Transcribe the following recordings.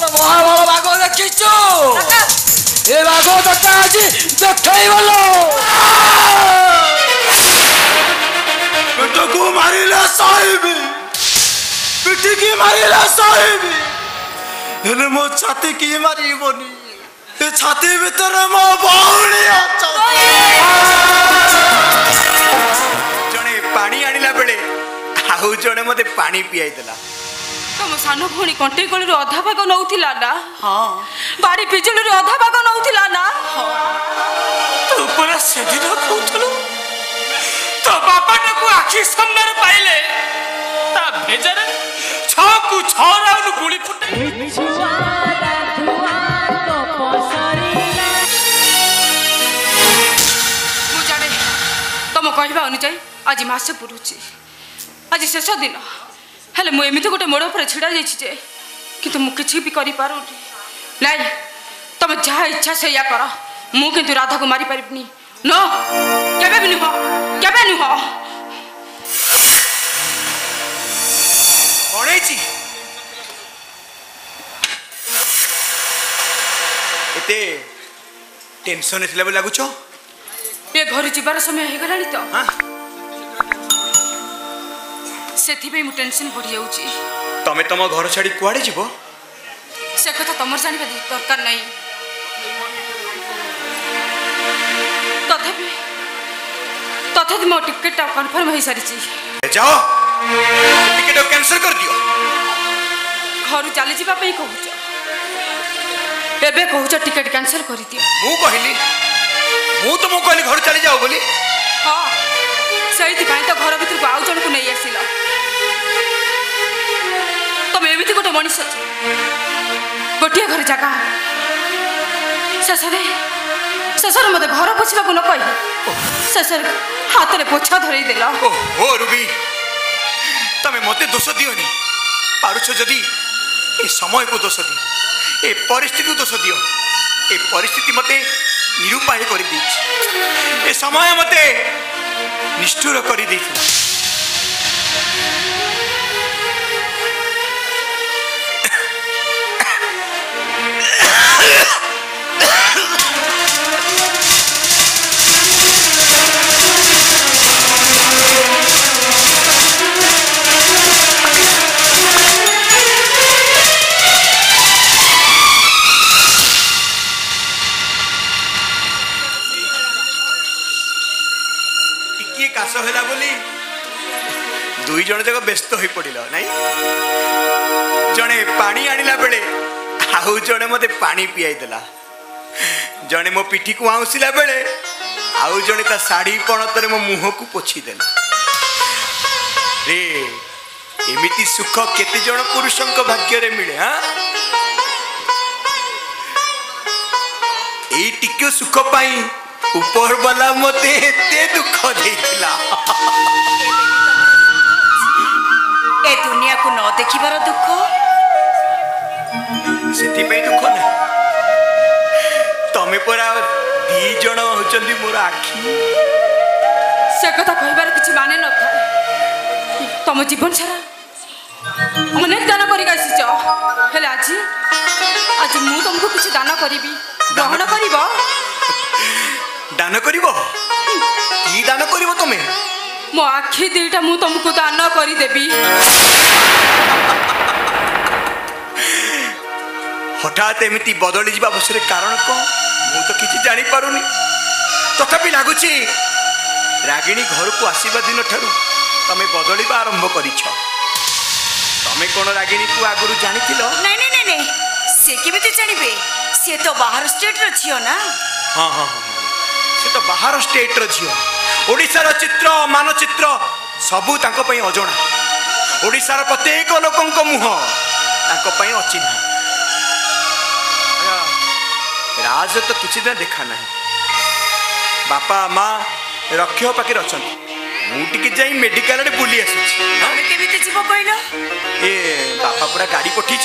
ଭଲ ମହାବଳ ବାଘ ଦେଖିଛୁ ଏ ବାଘ ତତେ ଆଜି ଦେଖେଇବଲ पेटको मारिला साहेबी पिठी मारिला साहेबी हेले मो छाती की मारिबनी ए छाती भीतर मो भौणी जणे पानी आनिला बेले आउ जणे मते पानी पियाई देला तुम सान भौणी कंटे गळी अधा भाग नौथिला ना हां बाड़ी पिजुली अधा भाग नौथिला ना तू पूरा सेदिन कहथलु तो बापा को आखि सामने पाइले ता भेजरे 6 को 6 राउंड गुली फुटे तुम कहवा अनुजाई आज मास पुरुची आज शेष दिन हेले मु एमती गोटे मोड़ पर छिड़ा जाइए कि मुझे भी कर नाई तुम जहाँ इच्छा से या कर मु किंतु राधा को मारी पारिबनी नो केबे भी नुह केबे नुह कोणेची एते टेंशन एथले बे लागुछो ये घर जीवार समय हो गलानी तो हां सेथि पे मु टेंशन बढ़ी जाउची तमे तम घर छाड़ी कुआडे जीवो से कथा तमर जानिबा दरकार नहीं तथापि तथापि मो टिकट कन्फर्म हो सारी जाओ टिकट कैंसिल कर दियो घर चली जीवा पे कहूच एबे कहूच टिकट कैंसिल कर दियो मु कहली मु तो मु कहली घर चली जाओ बोली हां सही भाई तो घर भीतर आउ जन को नहीं आसिला तुम एमिति गोटे मनीष गोटे घर जगह शेषर मत घर पोछा न कही शेषर हाथ में पोछा धरई देल ओ रूबी तमे मते दोष दियोनी पारुछ जदी ए समय को दोष दियो ए परिस्थिति को दोष दियो ए परिस्थिति मते निरूपाय कर दी ए समय मते निष्ठुर कर दी काश है बोली दुई जन जगह व्यस्त हो पड़ ना जड़े पानी आनिला बेले आउ जड़े मते पानी पियाई देला जड़े मो पिठी को आउसिला बेले आउ जड़े ता साड़ी पणतरे मो मुह को पोछि देला रे एमिति सुख केते जण पुरुषंक भाग्य रे मिले हां एई टिके सुख पाई ऊपर वाला मते एते दुख देला ए दुनिया को न देखिबार दुख सेति पे दुख ना तमे परा दी जण होचंदी मोर आखी से कथा कहबार किछि माने न था तुम जीवन सारा अनेक दान करी आसीच हेले आज मु तुमको किछि दान करिबी ग्रहण करिबो दान करिबो की दान करिबो तमे मो आखि दीटा मु तुमको दान करी देबी हठात एमिति बदली जीवा बसरे कारण को मु तो किछि जानि पारुनी तथापि लागुची रागिणी घर को आसीबा दिन ठारू तमे बदलिबा आरंभ करिछ तमे कोन रागिणी को आगुरु जानिथिलो नहीं नहीं नहीं नहीं से केमिति जानिबे से तो बाहर स्टेट रो छियो ना हां हां हां से तो बाहर स्टेट रो छियो ओडिसा रो चित्र मानचित्र सबु तांको पई अजणा ओडिसा रो प्रत्येक लोकंक मुह तांको पई अचिन्हा राज तो किसी दिन देखा ना बापा माँ रक्ष पाखे अच्छा मुझे जाई मेडिकल रे बुली कहल ए बापा पूरा गाड़ी पठे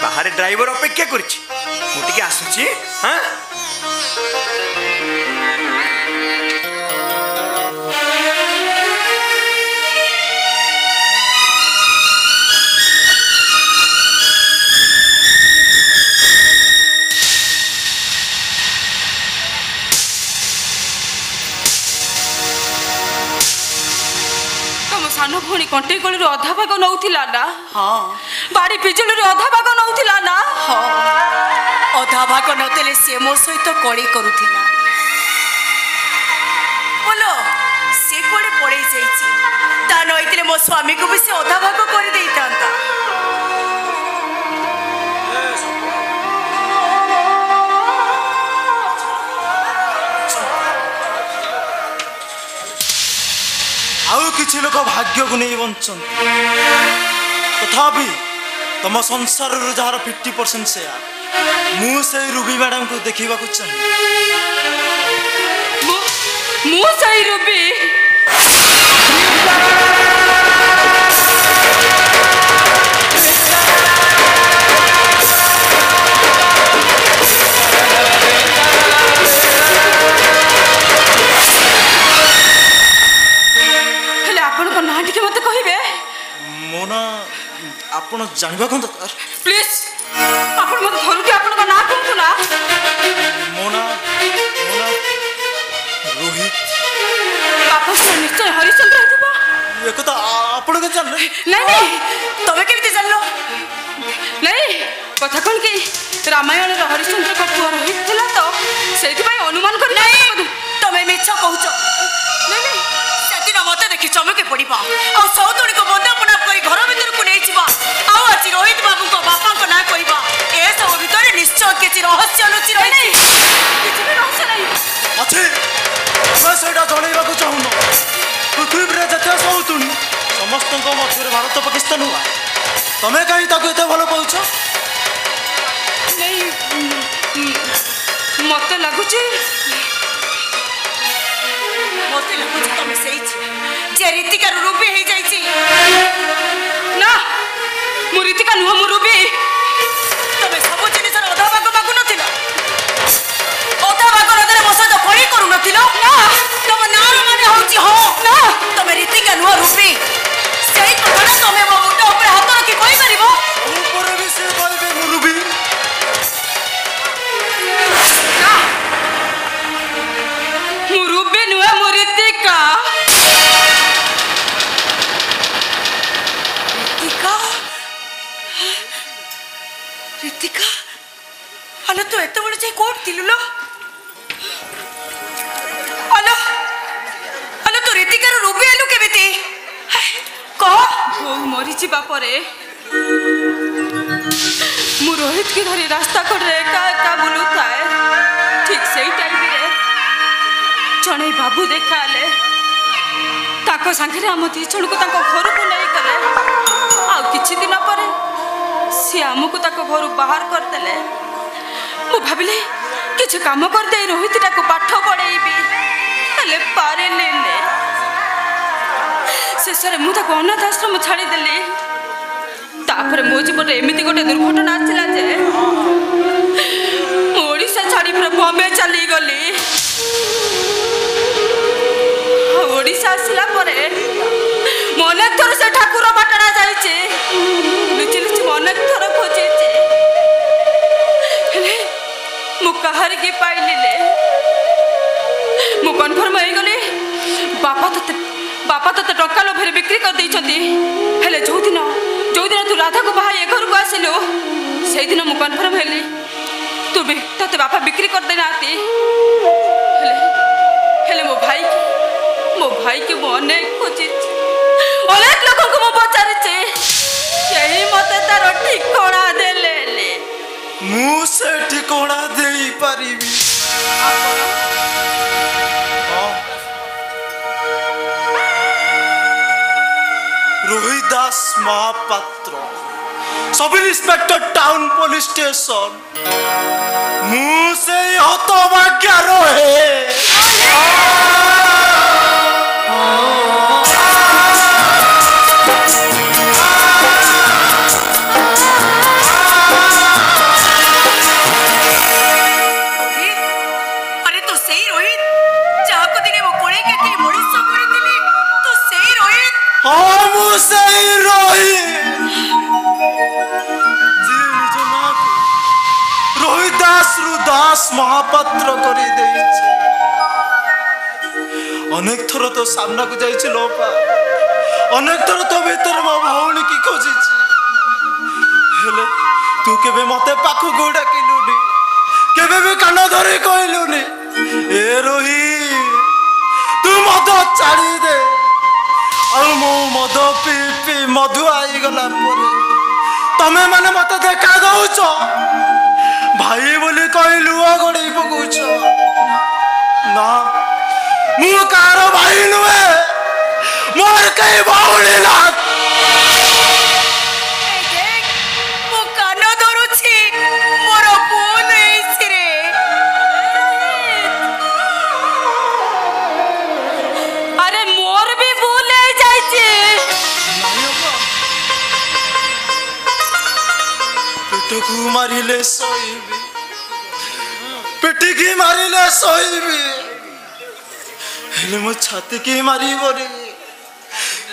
बाहर ड्राइवर अपेक्षा कर आसुची हाँ कंटे गली अधा भाग नौथिला ना हाँ बाड़ी पिजुली अधा भाग नौथिला ना हाँ अधा भाग नदेले सी मो सहित कड़ी करुथिला बोलो से कोड़े पड़े जाइछि ता नइतिले मो स्वामी को भी से अधा भाग कर देइतांता आउ किछि लोक भाग्य को नहीं बंचन तथापि तुम संसार जार 50% शेयर मुझे रूबी मैडम को देखा चाहिए रूबी आपण जानबा कोन दरकार प्लीज आपण मत धरुटी आपण का ना कहू ना मोना मोना रोहित बापा से निश्चय हरिचंद्र हेतबा एक तो आपण के जान नहीं नहीं तबे केमिति जानलो नहीं कथा कोन की रामायण रे हरिचंद्र का पुआ रोहित थिला तो सेति भाई अनुमान कर नहीं तमे मिछ कहूछ नहीं नहीं सेति न मते देखि चमके पड़ीबा आ सौतुणी को बंदा अपना करी घर भीतर को नै छिबा आ आज रोहित बाबू को बापा को ना कहबा ए सब भीतर निश्चय किछि रहस्य लुचि रहि नहीं किछि भी रहस्य नहीं अच्छे मैं सेटा जणैबा को चाहू न पृथ्वी रे जते सौतुणी समस्त को मध्य भारत पाकिस्तान हुआ तमे कहीं ताको एते भलो पाउछ नहीं मते लागुची तमे सेई जे रीतिका रूपी हे जाईची ना मु रीतिका नुह मु रूपी तमे सब जिनिस अधा भाग मागु नथिलो अधा भाग नदरे मो सहित कड़ी करू नथिलो ना तम नार माने होची हो ना तमे रीतिका नुह रूपी सेई कथा तमे मो मुंड ऊपर हाथ रखी कहि परिबो ऊपर भी से कहबे मु रूबी ना मु रूपी नुह मु रीतिका रीतिका अलो तो एत बड़ जाय कोट दिलुलो अलो अलो तो रीतिका रो रूबी आलू केमिति कह बो मरी जिबा परे मु रोहित के धरी रास्ता कड़े एका एका बुलु थाए ठीक सेई टाइम रे जणे बाबू देखाले ताको संगे हम दी जण को ताको घर को नहीं करे आ किछि दिन परे सी आमको ताको घर बाहर कर देले मु भाबिले किछ काम कर दे रोहित ताको पाठ पढेइबी तले पारे लेने शेषरे मु ताको अनाथ आश्रम छाड़ी देली तापर मो जीवन एमिति गोटे दुर्घटना आसिला जे ओडिशा छाड़ी पूरा बॉम्बे चली गली ओडिशा आसिला परे मने थोर से ठाकुर बाटना जाइछे लुचि लुचि मने थोर खोजेछे हेले मु कहार के पाइले मु कन्फर्म होई गली बापा तते टक्का लोभरे बिक्री कर देइछथि हेले जो दिन तू राधा को बाहा ए घर को आसिलो सेई दिन मु कन्फर्म हेली तू भी तते बापा बिक्री कर देना आती हेले मो भाई के मो अनेक खोजी अनेक लोक को मो पचारिछे यही मते तार ठिकाना देले मु से ठिकाना देई परिबी रोहित दास Mahapatra sub inspector town police station मुझे हतभाग्य रहे रोहित दास महापात्र करी अनेक थर तो सामना को जाइए लोपा ଅନେକ ଥର ତୋ ଭିତରେ ମୋ ଭଉଣୀ କି ଖୋଜିଛି, ହେଲେ ତୁ କେବେ ମତେ ପାଖକୁ ଡାକିଲୁନି, କେବେ ବି କାନ ଧରି କହିଲୁନି ଏ ରୋହି ତୁ ମଦ ଛାଡ଼ିଦେ। ଆଉ ମୁଁ ମଦ ପିଇ ପିଇ ମଧୁଆ ହେଇଗଲା ପରେ ତମେ ମାନେ ମତେ ଦେଖା ଦଉଛ, ଭାଇ ବୋଲି କହି ଲୁହ ଗଡେଇ ପକଉଛ। ନା, ମୁଁ କାହାର ଭାଇ ନୁହେଁ, ମୋର କେହି ଭଉଣୀ ନା। ମୁଁ କାନ ଧରୁଛି, ମୋର ଭୁଲ ହେଇଛି ରେ। ଆରେ ମୋର ବି ଭୁଲ ହେଇଯାଇଛି। ପେଟକୁ ମାରିଲେ ସହିବି, ପେଟିକି ମାରିଲେ ସହିବି, ହେଲେ ମୋ ଛାତିକି ମାରିବନି।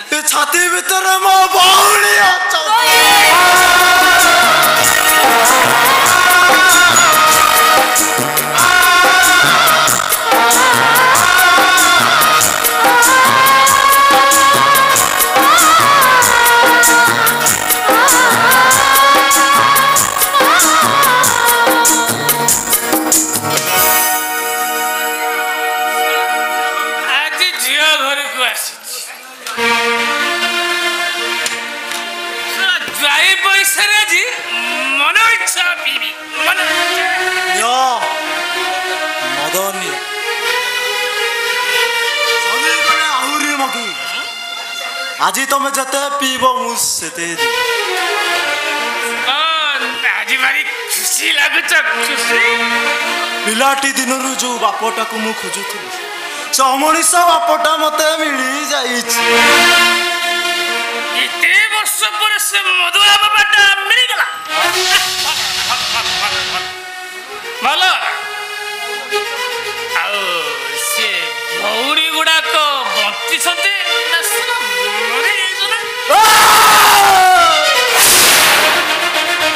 ଏ ଛାତି ଭିତରେ ମୋ ଭଉଣୀ ଅଛନ୍ତି। আজি তুমি যেতে পিব মু সেতে ଆଜି ଭାରି ଖୁସି ଲାଗୁଛ। ଖୁସି ପିଲାଟି ଦିନରୁ ଯୋଉ ବାପଟାକୁ ମୁଁ ଖୋଜୁଥିଲି ସେ ଅମଣିଷ ବାପଟା ମତେ ମିଳି ଯାଇଛି। ଏତେ ବର୍ଷ ପରେ ସେ ମଧୁଆ ବାବାଟା ମିଳିଗଲା। ଭଲ। ଆଉ ସେ ଭଉଣୀ ଗୁଡାକ ବଞ୍ଚିଛନ୍ତି ନା ମରିଯାଇଛନ୍ତି?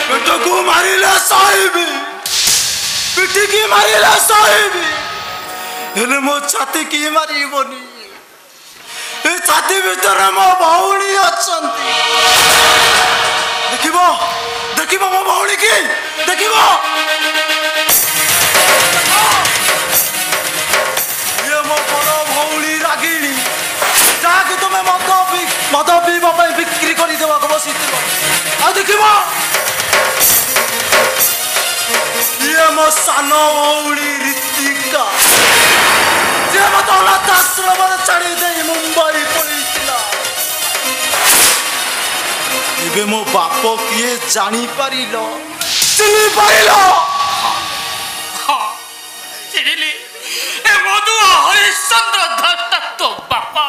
ପେଟକୁ ମାରିଲେ ସହିବି, ପିଠିକି ମାରିଲେ ସହିବି, ହେଲେ ମୋ ଛାତିକି ମାରିବନି। ଏ ଛାତି ଭିତରେ ମୋ ଭଉଣୀ ଅଛନ୍ତି। ଦେଖିବ, ଦେଖିବ ମୋ ଭଉଣୀ କି ଦେଖିବ। ଇଏ ମୋ ବଡ଼ ଭଉଣୀ ରାଗିଣୀ, ଯାହାକୁ ତମେ ମଦ ପିଇବା ପାଇଁ ବିକ୍ରି କରିଦେବାକୁ ବସିଥିବ। ଆଉ ଦେଖିବ ଇଏ ମୋ ସାନ ଭଉଣୀ ରୀତିକା, ଯିଏ ମତେ ଅନାଥ ଆଶ୍ରମରେ ଛାଡ଼ି ଦେଇ ମୁମ୍ବାଇ ପଳେଇଥିଲା। ଏବେ ମୋ ବାପ କିଏ ଜାଣିପାରିଲ, ଚିହ୍ନି ପାରିଲ? ଚିହ୍ନିଲି। ଏ ମଧୁଆ ହରିଶ୍ଚନ୍ଦ୍ର ଦାସଟା ତୋ ବାପା।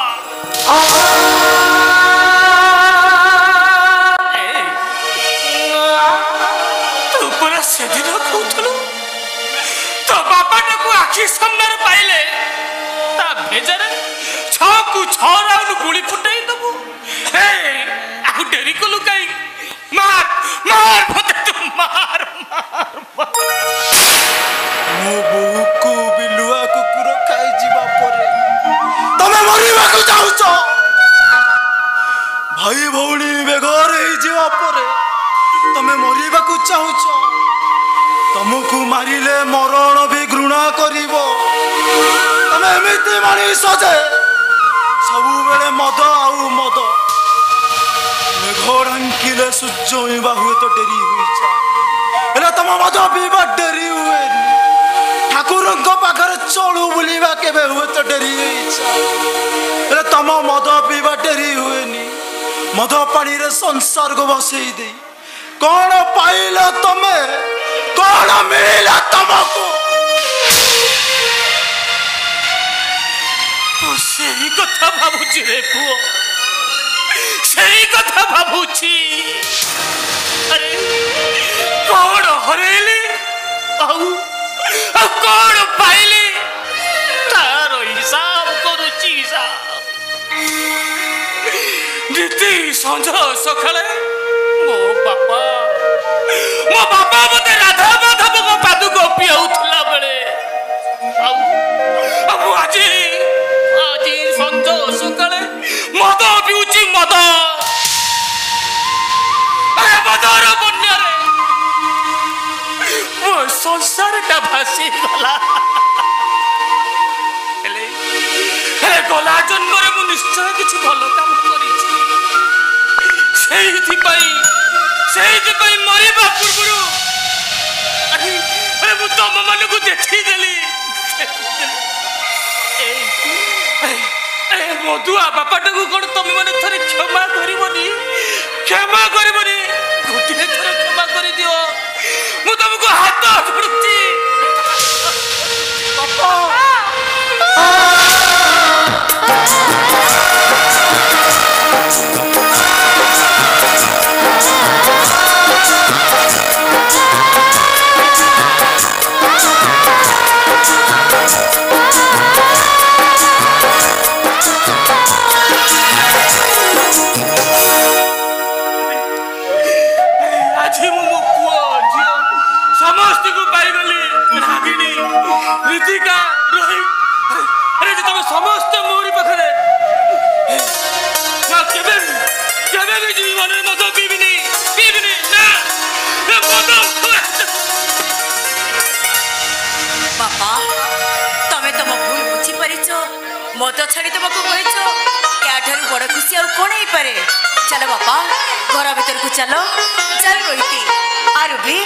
ତୁ ପୁରା ସେଦିନ କହୁଥିଲୁ ତୋ ବାପାଟାକୁ ଆଖି ସାମ୍ନାରେ ପାଇଲେ ତା ଭେଜରେ 6କୁ 6 ରାଉଣ୍ଡ ଗୁଳି ଫୁଟେଇ ଦବୁ। ଆଉ ଡେରି କଲୁ କାଇଁ? ମାର ମାର ମତେ, ତୁ ମାର ମାର ମାର। ମୋ ବୋଉକୁ ବିଲୁଆ କୁକୁର ଖାଇଯିବା ପରେ ତମେ ମରିବାକୁ ଚାହୁଁଛ। ଭାଇ ଭଉଣୀ ବେଘର ହେଇଯିବା ପରେ ତମେ ମରିବାକୁ ଚାହୁଁଛ। ତମକୁ ମାରିଲେ ମରଣ ବି ଘୃଣା କରିବ। ତମେ ଏମିତି ମଣିଷ ଯେ ସବୁବେଳେ ମଦ ଆଉ ମଦ। ମେଘ ଢାଙ୍କିଲେ ସୂର୍ଯ୍ୟ ଉଇଁବା ହୁଏତ ଡେରି ହୋଇଯାଏ, ହେଲେ ତମ ମଦ ପିଇବା ଡେରି ହୁଏନି। ଠାକୁରଙ୍କ ପାଖରେ ଚଳୁ ବୁଲିବା କେବେ ହୁଏତ ଡେରି ହୋଇଯାଏ, ହେଲେ ତମ ମଦ ପିଇବା ଡେରି ହୁଏନି। ମଦ ପାଣିରେ ସଂସାରକୁ ବସେଇ ଦେଇ କଣ ପାଇଲ ତମେ, କଣ ମିଳିଲା ତମକୁ? ସେଇ କଥା ଭାବୁଛି ରେ ପୁଅ, ସେଇ କଥା ଭାବୁଛି। ଆରେ କଣ ହରେଇଲି ଆଉ କଣ ପାଇଲି, ତାର ହିସାବ କରୁଛି। ନିତି ସଞ୍ଜ ସକାଳେ ମୋ ବାପା ମତେ ରାଧା ମାଧବଙ୍କ ପାଦୁକ ପିଆଉଥିଲା ବେଳେ ଆଉ ମୁଁ ଆଜି ସଞ୍ଜ ସକାଳେ ମଦ ପିଉଛି, ମଦ संसारटा भासी गला गला जन्म निश्चय किसी भल काम कर मरवा पूर्व तुम मान को देखीदेली मधुआ बापाटा को कौन तुम मैंने थे क्षमा करनी गोटे थर क्षमा कर दियो मु तुमको हाथ जोड़ुची समस्त मोरी पाखे मद पीबिनी बापा तमे तुम भूल बुझी पारिच मद छाड़ी तुमको कहीच याठार बड़ खुशी आउ कौन हो पारे चलो बापा घर भीतर को चलो चल रोहिती आरु भी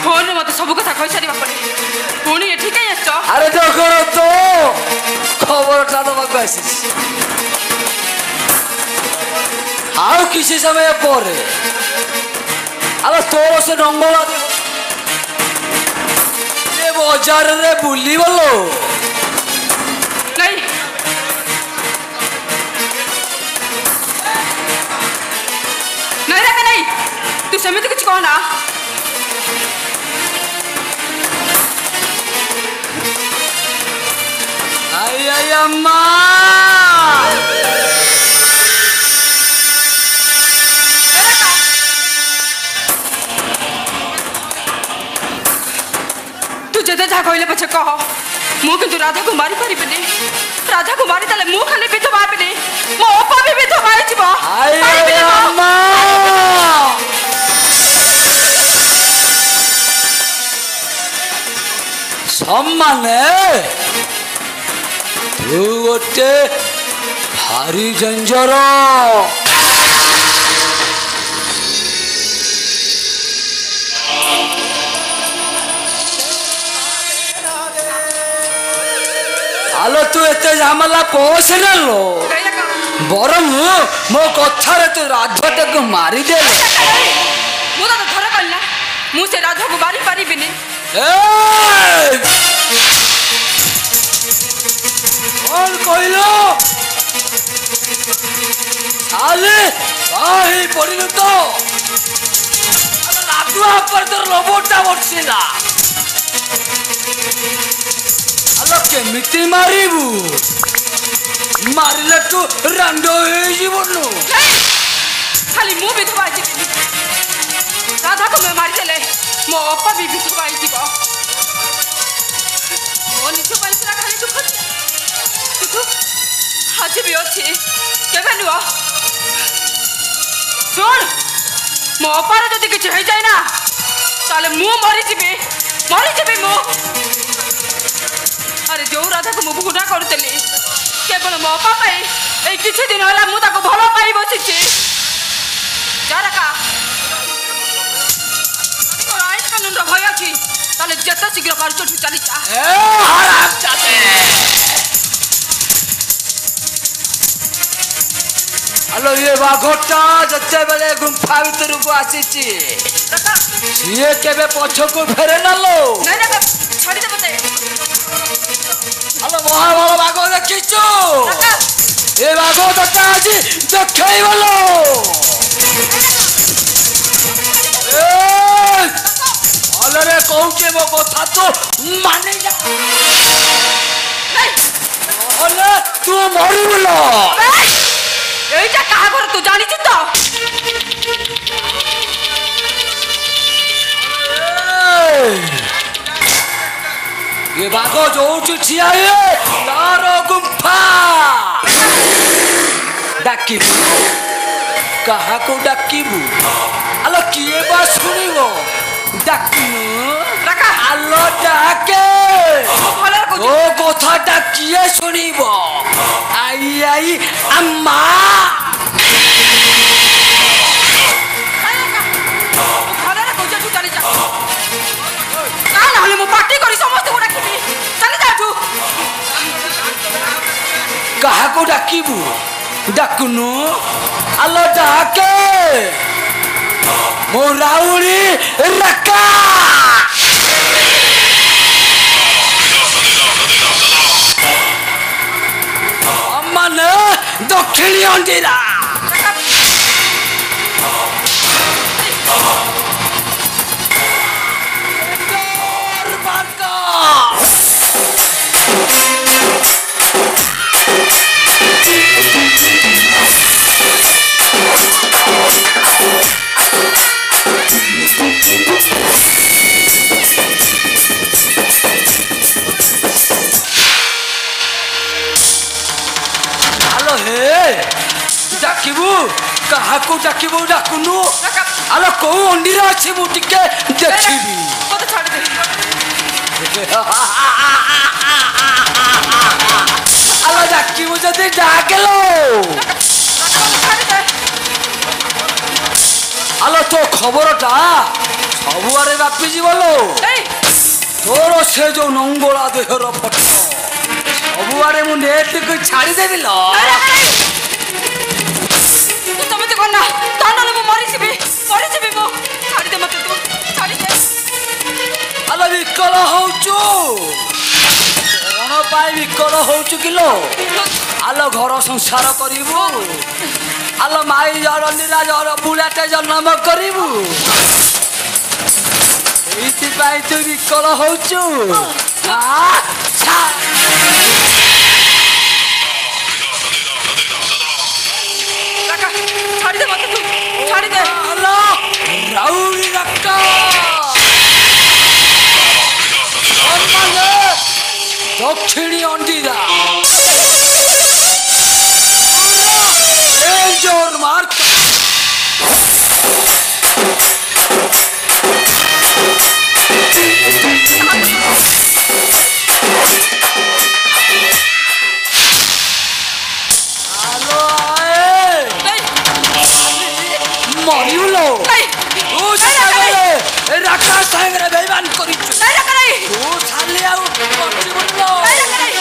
फोन मत सब कथा कही सारी पुणी एठी कहीं आस अरे देख तो खबरटा दबाक आउ किसी समय पर अरे तोर से डंगला बजार रे बुली बोलो नहीं नहीं रखा नहीं तू सेमती कुछ कहना आई अम्मा तू जदे जहाँ कहले पछे कह मु किंतु राधा को मारी पारिबेनी राधा को मारी ताले मु खाली विधवा हेबिनी मो अपा भी विधवा होई जिवो आई अम्मा सम्माने तू गोटे भारी जंजर आलो तू एते झामला पोस लो बरम मो कथारे तू राधा को मारी दे मु तो धर कल्ला मु से राधा को मारी पारिबेनी कौन कहलो आले भाई पड़िल तो लाडुआ पर तो लोबोटा बसिला आलो केमिति मारिबू मारिले तू रांडो हे जीवनु खाली मु विधवा हेबिनी राधा को मैं मारी देले मो अपा भी विधवा होई जिवो मो निज पैसा खाली दुख तू आज भी अच्छी केवे नुआ सुन मो अपार जदि किछ हो जाए ना ताले मु मरी जीबी मु अरे जो राधा को मु भुना करतली केवल मो अपा पाई ए किछ दिन होला मु ताको भलो पाई बसिछि जारका आईन कानून रो भय अछि ताले जत्ता शीघ्र पारचो चली जा ए हराम जाते हेलो ये बाघटा जत्ते बेले गुंफा भीतर को आसीची ये केबे पछ को फेरे न लो नहीं रे छाड़ी दे बते हेलो महा ए बाघ तोते आज देखई बोलो अलरे कहूचे मो कथा तो माने जा अले तू मरी बोलो এইটা কাহা ঘর তু জানিছ তো ये बाघ जोठी ठिया है तार गुंफा डाकिबू कहा को डाकिबू आलो किए बा सुनिबो डाकनु রাখা आलो डाके ভালো কইছ ओ কথাটা কিয়ে শুনিবো आई आई अम्मा ভালো কইছ তু চলে যা না না হলে মু পার্টি করি সমস্ত গোটা কি চলে যা তু कहा को डाकिबू डाकनु आलो डाके मो राउरी रका अम्माने दक्षिणी अंडीरा आलो हे डाकिबू कहा को डाकिबू डाकुनु आलो को अंडीरा अछि मु टिके देखिबी কত ছাড় দে आलो डाकिबू जदी डाकेलो ছাড় দে आलो तो खबरटा सबुआरे बापी जीवलो এই तोर से जो नंगोला देहर फटो सबुआरे मु नेट को छाड़ी देबी लो तू तमे तो कोना ता नले मु मरि जिबी मो ছাড় দে মতে তু ছাড় দে आलो विकल होचु कोन पाई विकल होचु किलो आलो घर संसार करिबू आलो माई जर निराजर बुलाटे जन्म करिबू एइति पाई तू विकल होचु রাখা ছাড় দে মতে তু ছাড় দে आलो राउरी रक्का दक्षिणी अंडीरा जोर मार आलो आए मरिउलो এই तू सागरे रक्का सागरे बेईमान करिछु এই রাখা নাই तू साले आउ मरिउलो এই রাখা নাই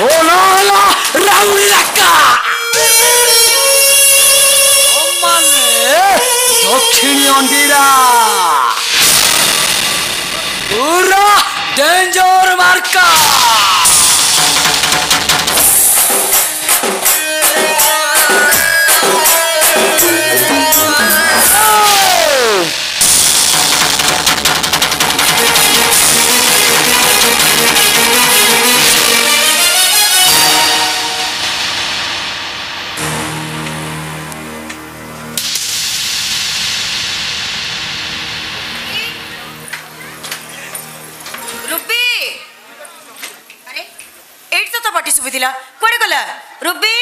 Ola Rauli Raka Omane Dokshini Ondira Pura Danger Marka सुविधा कुआडे गला रुबी